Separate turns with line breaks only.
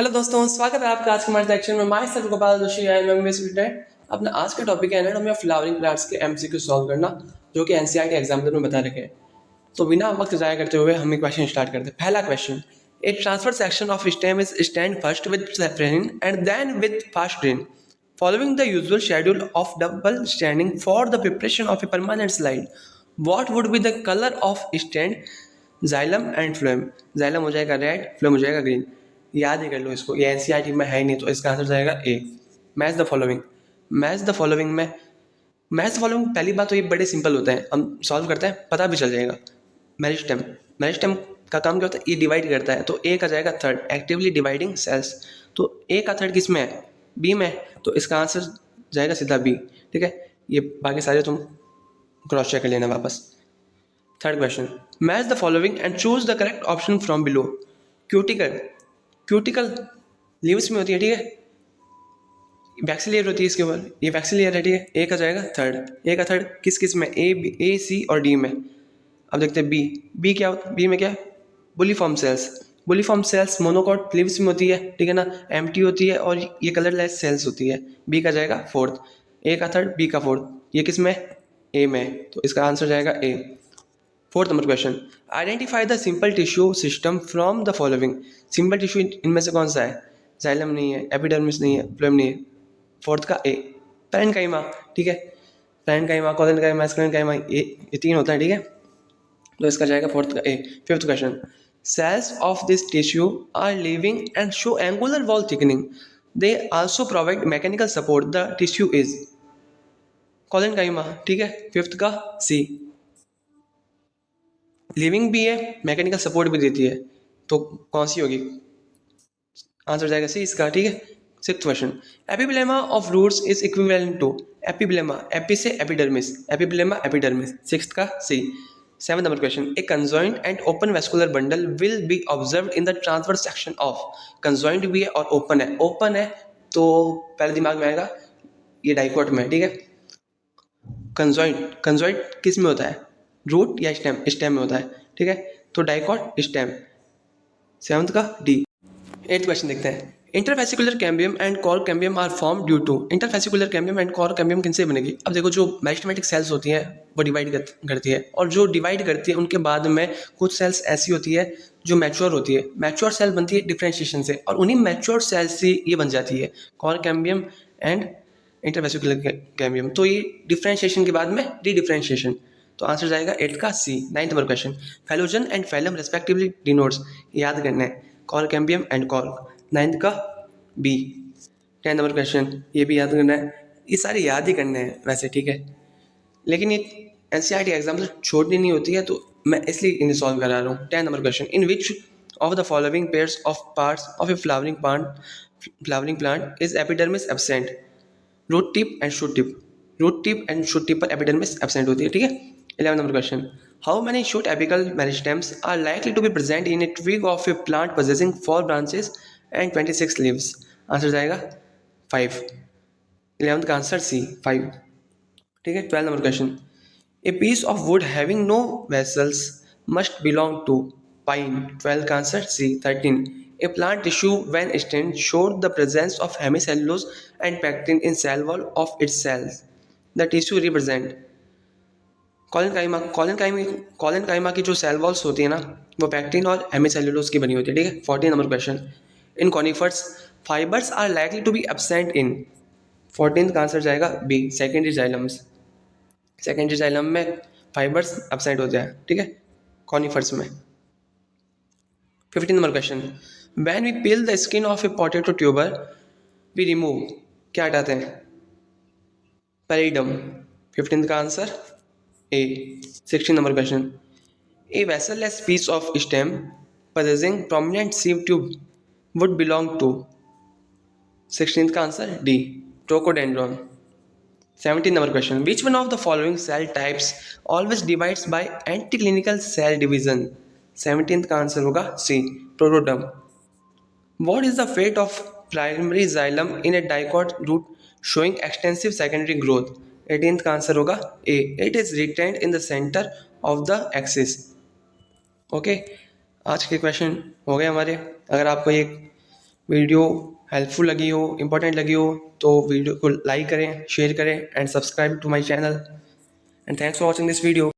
Hello दोस्तों, स्वागत है आपका आज के हमारे सेक्शन में। My self Gopal Joshi I am student. अपना आज का टॉपिक है एनाटॉमी ऑफ फ्लावरिंग प्लांट्स के एमसीक्यू सॉल्व करना, जो कि एनसीईआरटी एग्जामिनर में बता रखे हैं। तो बिना वक्त जाया करते हुए हम क्वेश्चन स्टार्ट करते हैं। पहला question, a transverse section of stem is stained first with safranin and then with fast green following the usual schedule of double standing for the preparation of a permanent slide. What would be the color of stand, xylem and phloem? xylem हो जाएगा red, phloem हो जाएगा green. याद ही कर लो इसको, ये NCERT में है ही नहीं, तो इसका आंसर जाएगा A. Match the following. Match the following में मैच द फॉलोइंग पहली बात तो ये बड़े सिंपल होते हैं, हम सॉल्व करते हैं पता भी चल जाएगा। मेरिस्टेम, मेरिस्टेम का काम क्या होता है, ये डिवाइड करता है, तो ए का जाएगा थर्ड, एक्टिवली डिवाइडिंग सेल्स। तो ए का थर्ड किस में है, बी में, तो इसका आंसर जाएगा सीधा बी। ठीक है, ये बाकी सारे तुम क्रॉस चेक कर लेना वापस। Third question, match the following and choose the correct option from below. Cuticle, cuticle leaves में होती है, ठीक है। वैक्सी लेयर होती है इसके ऊपर, ये वैक्सी लेयर है, ठीक है। ए का जाएगा थर्ड, ए का थर्ड किस किस में, ए सी और डी में। अब देखते हैं बी, बी क्या होता है, बी में क्या है, bulliform cells. Bulliform cells monocot leaves में होती है, ठीक है ना, एम्प्टी होती है और ये कलरलेस सेल्स होती है। बी का जाएगा फोर्थ, ए का थर्ड, बी का फोर्थ, ये किस में, ए में, तो इसका आंसर जाएगा A. Fourth number question, identify the simple tissue system from the following. Simple tissue इनमें से कौन सा है, जाइलम नहीं है, एपिडर्मिस नहीं है, फ्लोएम नहीं है। फोर्थ का ए, पैरेन्काइमा, ठीक है। पैरेन्काइमा, कोलेनकाइमा, स्क्लेरेन्काइमा, ये तीन होता है, ठीक है। तो इसका जाएगा फोर्थ का A. Fifth question, cells of this tissue are living and show angular wall thickening. They also provide mechanical support. The tissue is collenchyma, ठीक है। फिफ्थ का सी, लिविंग भी है, मैकेनिकल सपोर्ट भी देती है, तो कौन सी होगी, आंसर जाएगा सी इसका, ठीक है। Sixth question, epiblema of roots is equivalent to. Epiblema, epi से एपिडर्मिस, एपिब्लेमा एपिडर्मिस, सिक्स्थ का C. Seventh number question, a conjoined and open vascular bundle will be observed in the transverse section of। conjoined भी है और open है, open है तो पहले दिमाग में आएगा ये डाइकोट में, ठीक है। conjoined, conjoined किस में होता है, रूट या स्टेम, स्टेम में होता है, ठीक है, तो डाइकोट स्टेम। सेवंथ का डी। एट्थ क्वेश्चन देखते हैं, interfascicular cambium and cork cambium are form due to. Interfascicular cambium and cork cambium किनसे बनेगी। अब देखो, जो मेरिस्टेमेटिक सेल्स होती हैं वो डिवाइड करती है, और जो डिवाइड करती है उनके बाद में कुछ सेल्स ऐसी होती है जो मैच्योर होती है। मैच्योर सेल बनती है डिफरेंशिएशन से, और उन्हीं मैच्योर सेल से ये बन जाती है cork cambium and interfascicular cambium. तो ये डिफरेंशिएशन के बाद में डी डिफरेंशिएशन, तो आंसर जाएगा एट का C. Ninth number question, phellogen and phellem respectively denotes, याद करना है, cork cambium and cork, ninth का बी। 10 नंबर क्वेश्चन, ये भी याद करना है, ये सारे याद ही करने हैं वैसे, ठीक है, लेकिन ये एनसीईआरटी एग्जाम से छोड़नी नहीं होती है, तो मैं इसलिए इन्हें सॉल्व करा रहा हूँ। 10 number question, in which of the following pairs of parts of a flowering plant is epidermis absent. Root tip and shoot tip, root tip and shoot tip पर एपिडर्मिस एब्सेंट होती है, ठीक है। 11 number question, how many shoot apical meristems are likely to be present in a twig of a plant possessing 4 branches and 26 leaves। Answer जाएगा 5। 11th का answer सी, 5, ठीक है। 12 number question, a piece of wood having no vessels must belong to pine. 12 का answer C. 13, a plant tissue when stained showed the presence of hemicellulose and pectin in cell wall of its cells. The tissue represent collenchyma की जो cell walls होती है ना, वो pectin और हेमिसेल्यूलोज की बनी होती है, ठीक है। 14 number question, in conifers fibres are likely to be absent in. 14 का आंसर जाएगा B, secondary xylems. Secondary xylem में फाइबर्स एब्सेंट होते हैं, ठीक है, कॉनिफर्स में। 15 number question, when we peel the skin of a potato tuber we remove, क्या हटाते हैं, पेरिडम। 15 का answer A. 16 number question, a vesselless piece of stem possessing prominent sieve tube would belong to। 16th का answer D, trochodendron. 17 number question, which one of the following cell types always divides by anticlinical cell division। 17th का answer होगा सी, protoderm. What is the fate of primary xylem in a dicot root showing extensive secondary growth। 18th का answer होगा A, it is retained in the centre of the axis. Okay, आज के question हो गए हमारे। अगर आपको ये वीडियो हेल्पफुल लगी हो, इंपॉर्टेंट लगी हो तो वीडियो को लाइक करें, शेयर करें and subscribe to my channel and thanks for watching this video.